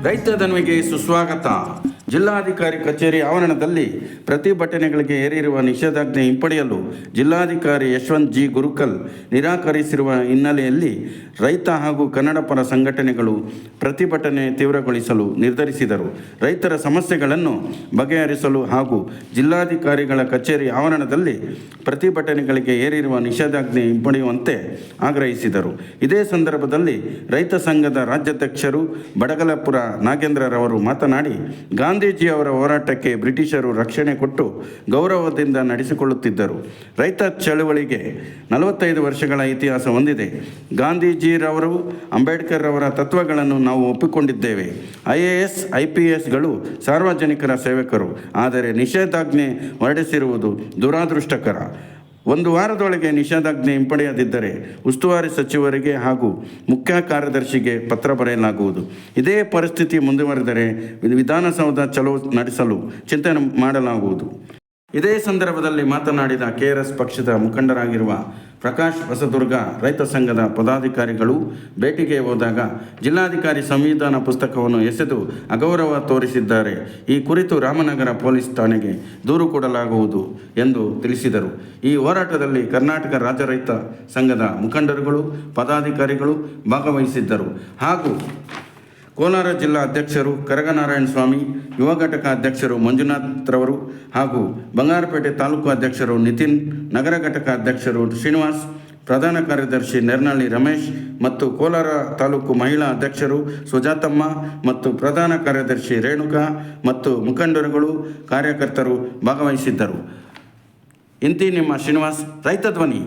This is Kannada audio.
ರೈತ ಧನ್ವಿಗೆ ಸುಸ್ವಾಗತ. ಜಿಲ್ಲಾಧಿಕಾರಿ ಕಚೇರಿ ಆವರಣದಲ್ಲಿ ಪ್ರತಿಭಟನೆಗಳಿಗೆ ಏರಿರುವ ನಿಷೇಧಾಜ್ಞೆ ಹಿಂಪಡೆಯಲು ಜಿಲ್ಲಾಧಿಕಾರಿ ಯಶವಂತ್ ಜಿ ಗುರುಕಲ್ ನಿರಾಕರಿಸಿರುವ ಹಿನ್ನೆಲೆಯಲ್ಲಿ ರೈತ ಹಾಗೂ ಕನ್ನಡ ಪರ ಸಂಘಟನೆಗಳು ಪ್ರತಿಭಟನೆ ತೀವ್ರಗೊಳಿಸಲು ನಿರ್ಧರಿಸಿದರು. ರೈತರ ಸಮಸ್ಯೆಗಳನ್ನು ಬಗೆಹರಿಸಲು ಹಾಗೂ ಜಿಲ್ಲಾಧಿಕಾರಿಗಳ ಕಚೇರಿ ಆವರಣದಲ್ಲಿ ಪ್ರತಿಭಟನೆಗಳಿಗೆ ಏರಿರುವ ನಿಷೇಧಾಜ್ಞೆ ಹಿಂಪಡೆಯುವಂತೆ ಆಗ್ರಹಿಸಿದರು. ಇದೇ ಸಂದರ್ಭದಲ್ಲಿ ರೈತ ಸಂಘದ ರಾಜ್ಯಾಧ್ಯಕ್ಷರು ಬಡಗಲಪುರ ನಾಗೇಂದ್ರರವರು ಮಾತನಾಡಿ, ಗಾಂಧೀಜಿಯವರ ಹೋರಾಟಕ್ಕೆ ಬ್ರಿಟಿಷರು ರಕ್ಷಣೆ ಕೊಟ್ಟು ಗೌರವದಿಂದ ನಡೆಸಿಕೊಳ್ಳುತ್ತಿದ್ದರು. ರೈತ ಚಳವಳಿಗೆ 45 ವರ್ಷಗಳ ಇತಿಹಾಸ ಹೊಂದಿದೆ. ಗಾಂಧೀಜಿರವರು, ಅಂಬೇಡ್ಕರ್ ಅವರ ತತ್ವಗಳನ್ನು ನಾವು ಒಪ್ಪಿಕೊಂಡಿದ್ದೇವೆ. IAS IPSಗಳು ಸಾರ್ವಜನಿಕರ ಸೇವಕರು. ಆದರೆ ನಿಷೇಧಾಜ್ಞೆ ಹೊರಡಿಸಿರುವುದು ದುರಾದೃಷ್ಟಕರ. 1 ವಾರದೊಳಗೆ ನಿಷೇಧಾಜ್ಞೆ ಹಿಂಪಡೆಯದಿದ್ದರೆ ಉಸ್ತುವಾರಿ ಸಚಿವರಿಗೆ ಹಾಗೂ ಮುಖ್ಯ ಕಾರ್ಯದರ್ಶಿಗೆ ಪತ್ರ ಬರೆಯಲಾಗುವುದು. ಇದೇ ಪರಿಸ್ಥಿತಿ ಮುಂದುವರೆದರೆ ವಿಧಾನಸೌಧ ಚಲೋ ನಡೆಸಲು ಚಿಂತನೆ ಮಾಡಲಾಗುವುದು. ಇದೇ ಸಂದರ್ಭದಲ್ಲಿ ಮಾತನಾಡಿದ KRS ಪಕ್ಷದ ಮುಖಂಡರಾಗಿರುವ ಪ್ರಕಾಶ್ ಹೊಸದುರ್ಗ, ರೈತ ಸಂಘದ ಪದಾಧಿಕಾರಿಗಳು ಭೇಟಿಗೆ ಹೋದಾಗ ಜಿಲ್ಲಾಧಿಕಾರಿ ಸಂವಿಧಾನ ಪುಸ್ತಕವನ್ನು ಎಸೆದು ಅಗೌರವ ತೋರಿಸಿದ್ದಾರೆ. ಈ ಕುರಿತು ರಾಮನಗರ ಪೊಲೀಸ್ ಠಾಣೆಗೆ ದೂರು ಕೊಡಲಾಗುವುದು ಎಂದು ತಿಳಿಸಿದರು. ಈ ಹೋರಾಟದಲ್ಲಿ ಕರ್ನಾಟಕ ರಾಜ್ಯ ರೈತ ಸಂಘದ ಮುಖಂಡರುಗಳು, ಪದಾಧಿಕಾರಿಗಳು ಭಾಗವಹಿಸಿದ್ದರು. ಹಾಗೂ ಕೋಲಾರ ಜಿಲ್ಲಾ ಅಧ್ಯಕ್ಷರು ಕರಗನಾರಾಯಣ ಸ್ವಾಮಿ, ಯುವ ಘಟಕ ಅಧ್ಯಕ್ಷರು ಮಂಜುನಾಥ್ರವರು ಹಾಗೂ ಬಂಗಾರಪೇಟೆ ತಾಲೂಕು ಅಧ್ಯಕ್ಷರು ನಿತಿನ್, ನಗರ ಘಟಕ ಅಧ್ಯಕ್ಷರು ಶ್ರೀನಿವಾಸ್, ಪ್ರಧಾನ ಕಾರ್ಯದರ್ಶಿ ನೆರ್ನಳ್ಳಿ ರಮೇಶ್ ಮತ್ತು ಕೋಲಾರ ತಾಲೂಕು ಮಹಿಳಾ ಅಧ್ಯಕ್ಷರು ಸುಜಾತಮ್ಮ ಮತ್ತು ಪ್ರಧಾನ ಕಾರ್ಯದರ್ಶಿ ರೇಣುಕಾ ಮತ್ತು ಮುಖಂಡರುಗಳು, ಕಾರ್ಯಕರ್ತರು ಭಾಗವಹಿಸಿದ್ದರು. ಇಂತಿ ನಿಮ್ಮ ಶ್ರೀನಿವಾಸ್, ರೈತ ಧ್ವನಿ.